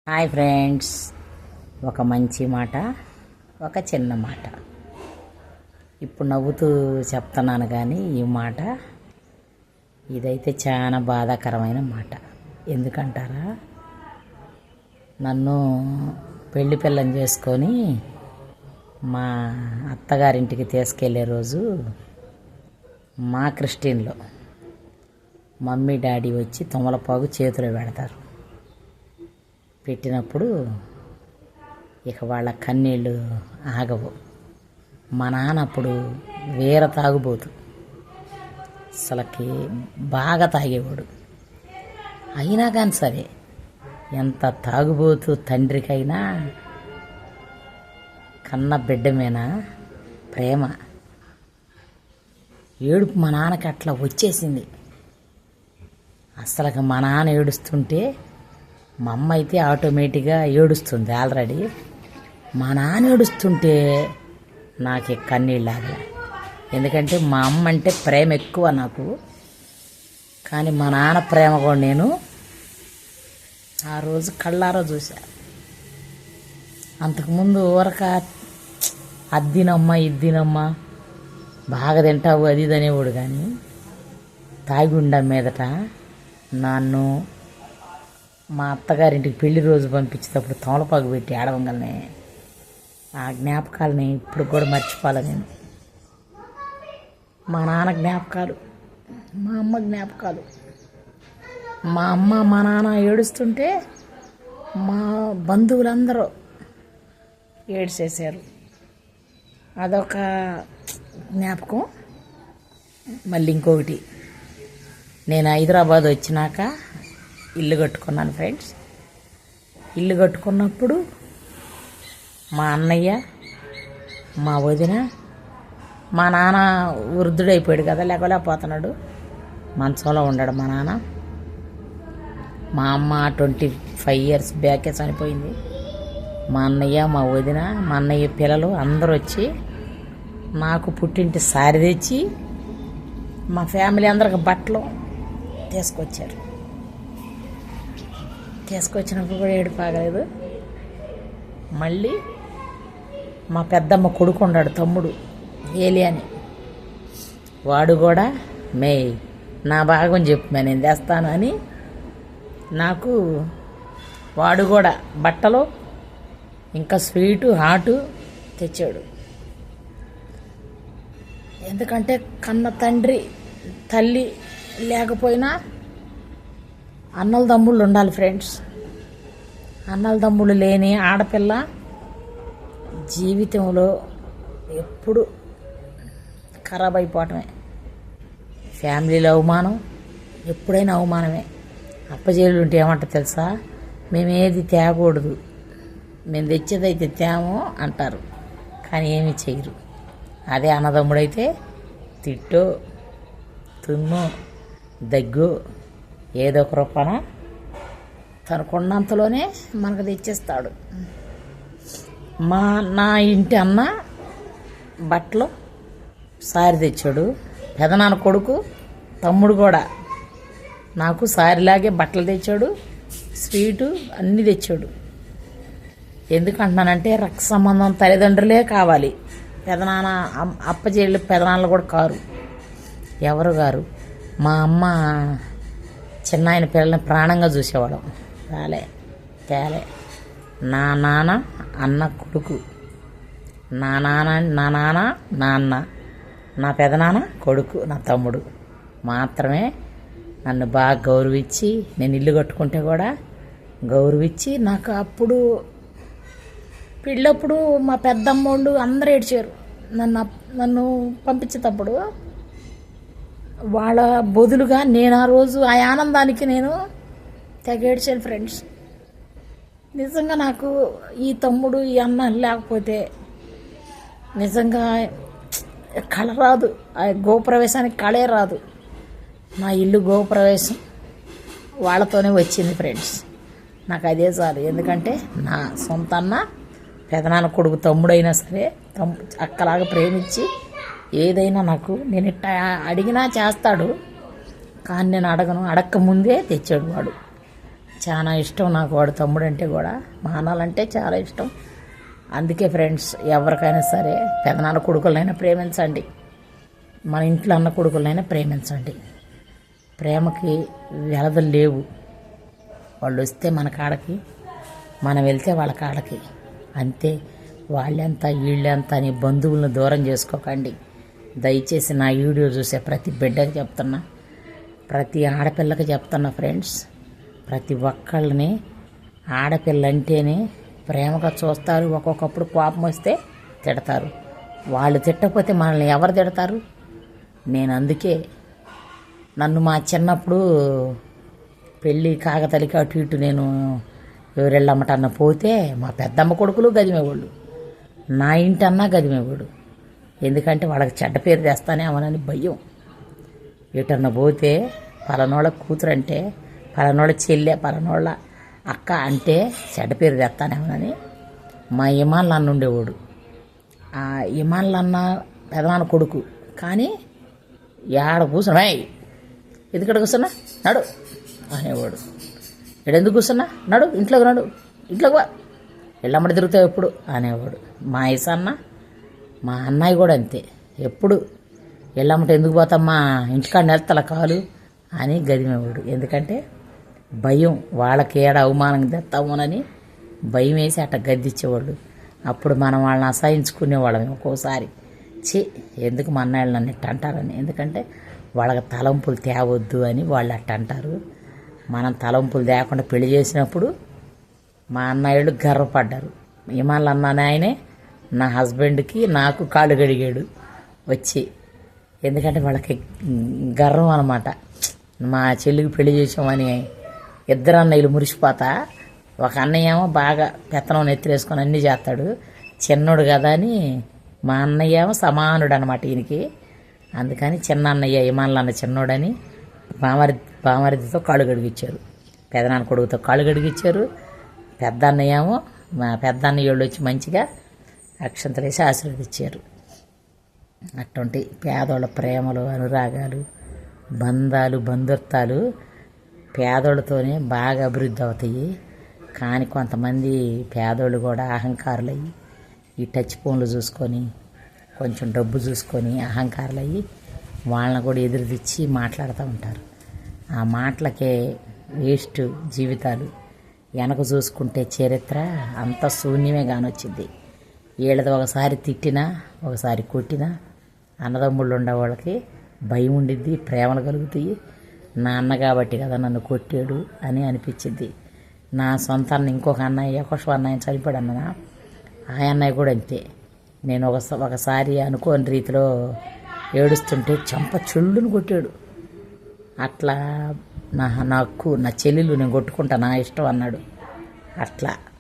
Hi friends, ఒక మంచి మాట, ఒక చిన్న మాట. ఇప్పుడు నవ్వుతూ చెప్తున్నాను కానీ ఈ మాట ఇదైతే చాలా బాధాకరమైన మాట. ఎందుకంటారా, నన్ను పెళ్లి పిల్లని చేసుకొని మా అత్తగారింటికి తీసుకెళ్లే రోజు మా క్రిస్టియన్లో మమ్మీ డాడీ వచ్చి తమలపాకు చేతిలో పెడతారు. పెట్టినప్పుడు ఇక వాళ్ళ కన్నీళ్ళు ఆగవు. మా నాన్న అప్పుడు వీర తాగుబోతు, అసలకి బాగా తాగేవాడు. అయినా కానీ సరే, ఎంత తాగుబోతు తండ్రికైనా కన్న బిడ్డ మీద ప్రేమ, ఏడుపు మా నాన్నకి అట్లా వచ్చేసింది. అసలుకి మా నాన్న ఏడుస్తుంటే మా అమ్మ అయితే ఆటోమేటిక్గా ఏడుస్తుంది ఆల్రెడీ. మా నాన్న ఏడుస్తుంటే నాకు కన్నీళ్ళు ఆగలే. ఎందుకంటే మా అమ్మ అంటే ప్రేమ ఎక్కువ నాకు, కానీ మా నాన్న ప్రేమ కూడా నేను ఆ రోజు కళ్ళారా చూసా. అంతకుముందు ఊరక అద్దినమ్మా ఇద్దినమ్మా బాగా తింటావు అది ఇది అనేవాడు, కానీ తాగుండ మీదట నన్ను మా అత్తగారింటికి పెళ్లి రోజు పంపించేటప్పుడు తమలపాకు పెట్టి ఆడవంగలనే ఆ జ్ఞాపకాలని ఇప్పుడు కూడా మర్చిపోలే నేను. మా నాన్న జ్ఞాపకాలు, మా అమ్మ జ్ఞాపకాలు. మా అమ్మ మా నాన్న ఏడుస్తుంటే మా బంధువులందరూ ఏడ్చేశారు. అదొక జ్ఞాపకం. మళ్ళీ ఇంకొకటి, నేను హైదరాబాద్ వచ్చినాక ఇల్లు కట్టుకున్నాను ఫ్రెండ్స్. ఇల్లు కట్టుకున్నప్పుడు మా అన్నయ్య, మా వదిన, మా నాన్న వృద్ధుడైపోయాడు కదా, లేకపోతున్నాడు, మంచంలో ఉన్నాడు మా నాన్న. మా అమ్మ 25 years బ్యాకే చనిపోయింది. మా అన్నయ్య, మా వదిన, మా అన్నయ్య పిల్లలు అందరూ వచ్చి నాకు పుట్టింటి సారి తెచ్చి మా ఫ్యామిలీ అందరికి బట్టలు తీసుకొచ్చారు. తీసుకొచ్చినప్పుడు కూడా ఏడుపు ఆగలేదు. మళ్ళీ మా పెద్దమ్మ కొడుకు ఉన్నాడు, తమ్ముడు ఏలి అని, వాడు కూడా మే నా భాగం చెప్పు నేను తెస్తాను అని నాకు వాడు కూడా బట్టలు ఇంకా స్వీటు హాటు తెచ్చాడు. ఎందుకంటే కన్న తండ్రి తల్లి లేకపోయినా అన్నల తమ్ముళ్ళు ఉండాలి ఫ్రెండ్స్. అన్నల తమ్ముళ్ళు లేని ఆడపిల్ల జీవితంలో ఎప్పుడు ఖరాబ్ అయిపోవటమే. ఫ్యామిలీలో అవమానం, ఎప్పుడైనా అవమానమే. అప్పజేళ్ళు ఉంటే ఏమంటారు తెలుసా, మేమేది తేకూడదు, మేము తెచ్చేదైతే తేమో అంటారు, కానీ ఏమీ చేయరు. అదే అన్నదమ్ముడైతే తిట్టో తున్నో దగ్గు ఏదో ఒక రూపాన తనకున్నంతలోనే మనకు తెచ్చేస్తాడు. నా ఇంటి అన్న బట్టలు సారీ తెచ్చాడు. పెదనాన్న కొడుకు తమ్ముడు కూడా నాకు సారీలాగే బట్టలు తెచ్చాడు, స్వీటు అన్నీ తెచ్చాడు. ఎందుకంటున్నానంటే రక్త సంబంధం తల్లిదండ్రులే కావాలి. పెదనాన్న అప్పచేళ్ళు పెదనాన్నలు కూడా కారు, ఎవరు గారు. మా అమ్మ చిన్న ఆయన పిల్లల్ని ప్రాణంగా చూసేవాడు. రాలే తేలే. నా నాన్న అన్న కొడుకు, నా నాన్న నా పెదనాన్న కొడుకు, నా తమ్ముడు మాత్రమే నన్ను బాగా గౌరవించి, నేను ఇల్లు కట్టుకుంటే కూడా గౌరవించి, నాకు అప్పుడు పెళ్ళప్పుడు మా పెద్దమ్మోళ్ళు అందరూ ఏడ్చారు నన్ను పంపించేటప్పుడు. వాళ్ళ బదులుగా నేను ఆ రోజు ఆ ఆనందానికి నేను తెగ ఏడ్చాను ఫ్రెండ్స్. నిజంగా నాకు ఈ తమ్ముడు ఈ అన్న లేకపోతే నిజంగా కళ రాదు. ఆ గృహప్రవేశానికి కళే రాదు. నా ఇల్లు గృహప్రవేశం వాళ్ళతోనే వచ్చింది ఫ్రెండ్స్. నాకు అదే చాలు. ఎందుకంటే నా సొంత అన్న పెదనాన్న కొడుకు తమ్ముడైనా సరే అక్కలాగా ప్రేమించి ఏదైనా నాకు నేను ఇట్లా అడిగినా చేస్తాడు, కానీ నేను అడగను. అడక్క ముందే తెచ్చాడు వాడు. చాలా ఇష్టం నాకు వాడు తమ్ముడు అంటే కూడా. మా అన్నలంటే చాలా ఇష్టం. అందుకే ఫ్రెండ్స్, ఎవరికైనా సరే పెదనాన్న కొడుకులనైనా ప్రేమించండి, మన ఇంట్లో అన్న కొడుకులనైనా ప్రేమించండి. ప్రేమకి వ్యలదలు లేవు. వాళ్ళు వస్తే మన కాడకి, మనం వెళ్తే వాళ్ళ కాడకి, అంతే. వాళ్ళెంత వీళ్ళెంత అని బంధువులను దూరం చేసుకోకండి. దయచేసి నా వీడియో చూసే ప్రతి బిడ్డకి చెప్తున్నా, ప్రతి ఆడపిల్లకి చెప్తున్నా ఫ్రెండ్స్, ప్రతి ఒక్కళ్ళని ఆడపిల్ల అంటేనే ప్రేమగా చూస్తారు. ఒక్కొక్కప్పుడు కోపం వస్తే తిడతారు. వాళ్ళు తిట్టకపోతే మనల్ని ఎవరు తిడతారు? నేను అందుకే నన్ను మా చిన్నప్పుడు పెళ్ళి కాకతలికి అటు ఇటు నేను ఎవరెళ్ళమ్మటన్న పోతే మా పెద్దమ్మ కొడుకులు గదిమేవాళ్ళు, నా ఇంటన్నా గదిమేవాడు. ఎందుకంటే వాళ్ళకి చెడ్డ పేరు తెస్తానే అవనని భయం. ఎటన్నా పోతే పలానోళ్ళ కూతురు అంటే, పలానోళ్ళ చెల్లె, పలానోళ్ళ అక్క అంటే చెడ్డ పేరు తెస్తానేమోనని మా ఇమాన్లు అన్న ఉండేవాడు. ఆ ఇమాన్లు అన్న పెదనాన్న కొడుకు, కానీ ఏడ కూర్చున్నా, ఎందుకడ కూర్చున్నా నడు అనేవాడు. ఎందుకు కూర్చున్నా నడు, ఇంట్లోకి నడు, ఇంట్లోకి వా, ఇళ్ళమ్మడి తిరుగుతావు ఎప్పుడు అనేవాడు. మా ఐసన్న, మా అన్నయ్య కూడా అంతే. ఎప్పుడు ఇళ్ళమ్మట ఎందుకు పోతామ్మా, ఇంటికాడ నెలతల కాలు అని గదిమేవాడు. ఎందుకంటే భయం, వాళ్ళకి ఏడ అవమానం తెస్తామోనని భయం వేసి అట్ట గద్దిచ్చేవాళ్ళు. అప్పుడు మనం వాళ్ళని అసహించుకునేవాళ్ళం ఒక్కోసారి. ఎందుకు మా అన్నయ్యలు నన్ను ఇట్ట అంటారని. ఎందుకంటే వాళ్ళకి తలంపులు తేవద్దు అని వాళ్ళు అట్ట అంటారు. మనం తలంపులు తేకుండా పెళ్లి చేసినప్పుడు మా అన్నయ్యలు గర్వపడ్డారు. ఇమాన్లు అన్నానే ఆయనే నా హస్బెండ్కి నాకు కాళ్ళు గడిగాడు వచ్చి. ఎందుకంటే వాళ్ళకి గర్వం అనమాట, మా చెల్లికి పెళ్లి చేసామని. ఇద్దరు అన్నయ్యలు మురిసిపోతా, ఒక అన్నయ్య ఏమో బాగా పెత్తనం నెత్తిరేసుకొని అన్నీ చేస్తాడు, చిన్నోడు కదా అని. మా అన్నయ్య ఏమో సమానుడు అనమాట ఈయనకి. అందుకని చిన్న అన్నయ్య ఇమాన్లు అన్న చిన్నోడని బామరిదితో కాళ్ళు గడిగిచ్చారు, పెదనాన్న కొడుకుతో కాళ్ళు గడిగిచ్చారు. పెద్ద అన్నయ్య ఏమో మా పెద్ద అన్నయ్య వాళ్ళు వచ్చి మంచిగా అక్షంతలు వేసి ఆశీర్వదించారు. అటువంటి పేదోళ్ళ ప్రేమలు, అనురాగాలు, బంధాలు, బంధుత్వాలు పేదోళ్ళతోనే బాగా అభివృద్ధి అవుతాయి. కానీ కొంతమంది పేదోళ్ళు కూడా అహంకారులయ్యి ఈ టచ్ ఫోన్లు చూసుకొని, కొంచెం డబ్బు చూసుకొని అహంకారులయ్యి వాళ్ళని కూడా ఎదురు తెచ్చి మాట్లాడుతూ ఉంటారు. ఆ మాటలకే వేస్ట్ జీవితాలు. వెనక చూసుకుంటే చరిత్ర అంత శూన్యమే కానొచ్చింది. వీళ్ళది ఒకసారి తిట్టినా, ఒకసారి కొట్టినా అన్నదమ్ముళ్ళు ఉండే వాళ్ళకి భయం ఉండిద్ది, ప్రేమలు కలుగుతాయి. నా అన్న కాబట్టి కదా నన్ను కొట్టాడు అని అనిపించింది. నా సొంత అన్న ఇంకొక అన్నయ్య, యకోష్ అన్నయ్య చనిపోయాడు అన్న, ఆ అన్నయ్య కూడా అంతే. నేను ఒకసారి అనుకోని రీతిలో ఏడుస్తుంటే చెంప చెల్లుని కొట్టాడు. అట్లా నా హక్కు, నా చెల్లెలు నేను కొట్టుకుంటా, నా ఇష్టం అన్నాడు.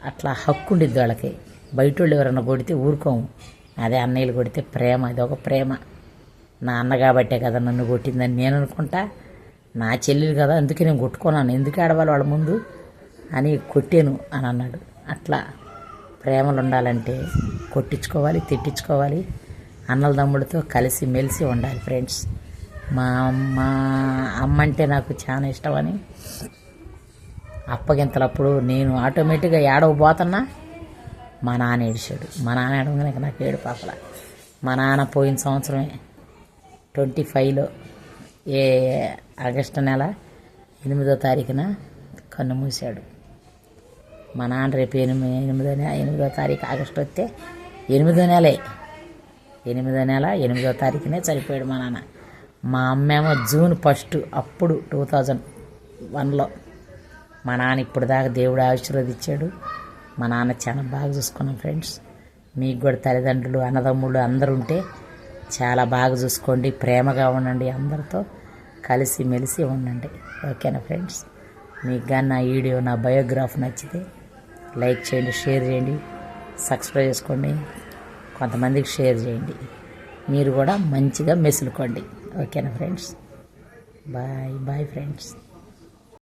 అట్లా హక్కు ఉండిద్ది వాళ్ళకి. బయట వాళ్ళు ఎవరన్నా కొడితే ఊరుకోము, అదే అన్నయ్యలు కొడితే ప్రేమ, అది ఒక ప్రేమ. నా అన్న కాబట్టే కదా నన్ను కొట్టిందని నేను అనుకుంటా, నా చెల్లెలు కదా అందుకే నేను కొట్టుకున్నాను, ఎందుకు ఆడవాలి వాళ్ళ ముందు అని కొట్టాను అని అన్నాడు. అట్లా ప్రేమలు ఉండాలంటే కొట్టించుకోవాలి, తిట్టించుకోవాలి, అన్నల తమ్ముడితో కలిసి మెలిసి ఉండాలి ఫ్రెండ్స్. మా అమ్మ అంటే నాకు చాలా ఇష్టమని అప్పగింతలప్పుడు నేను ఆటోమేటిక్గా ఏడవబోతున్నా మా నాన్న ఏడిచాడు. మా నాన్న ఏడవగానే నాకు ఏడు పాపల. మా నాన్న పోయిన సంవత్సరమే 25లో ఆగస్టు నెల 8వ తారీఖున కన్ను మూసాడు. మా నాన్న రేపు 8వ తారీఖు ఆగస్టు వస్తే 8వ నెల 8వ తారీఖునే చనిపోయాడు మా నాన్న. మా అమ్మేమో జూన్ 1 అప్పుడు 2001లో. మా నాన్న ఇప్పుడు దాకా దేవుడు ఆశీర్వదించాడు. మా నాన్న చాలా బాగా చూసుకున్నాం ఫ్రెండ్స్. మీకు కూడా తల్లిదండ్రులు, అన్నదమ్ముళ్ళు అందరూ ఉంటే చాలా బాగా చూసుకోండి, ప్రేమగా ఉండండి, అందరితో కలిసి మెలిసి ఉండండి. ఓకేనా ఫ్రెండ్స్? మీకు కానీ నా వీడియో, నా బయోగ్రాఫ్ నచ్చితే లైక్ చేయండి, షేర్ చేయండి, సబ్స్క్రైబ్ చేసుకోండి, కొంతమందికి షేర్ చేయండి. మీరు కూడా మంచిగా మెసులుకోండి. ఓకేనా ఫ్రెండ్స్? Bye friends.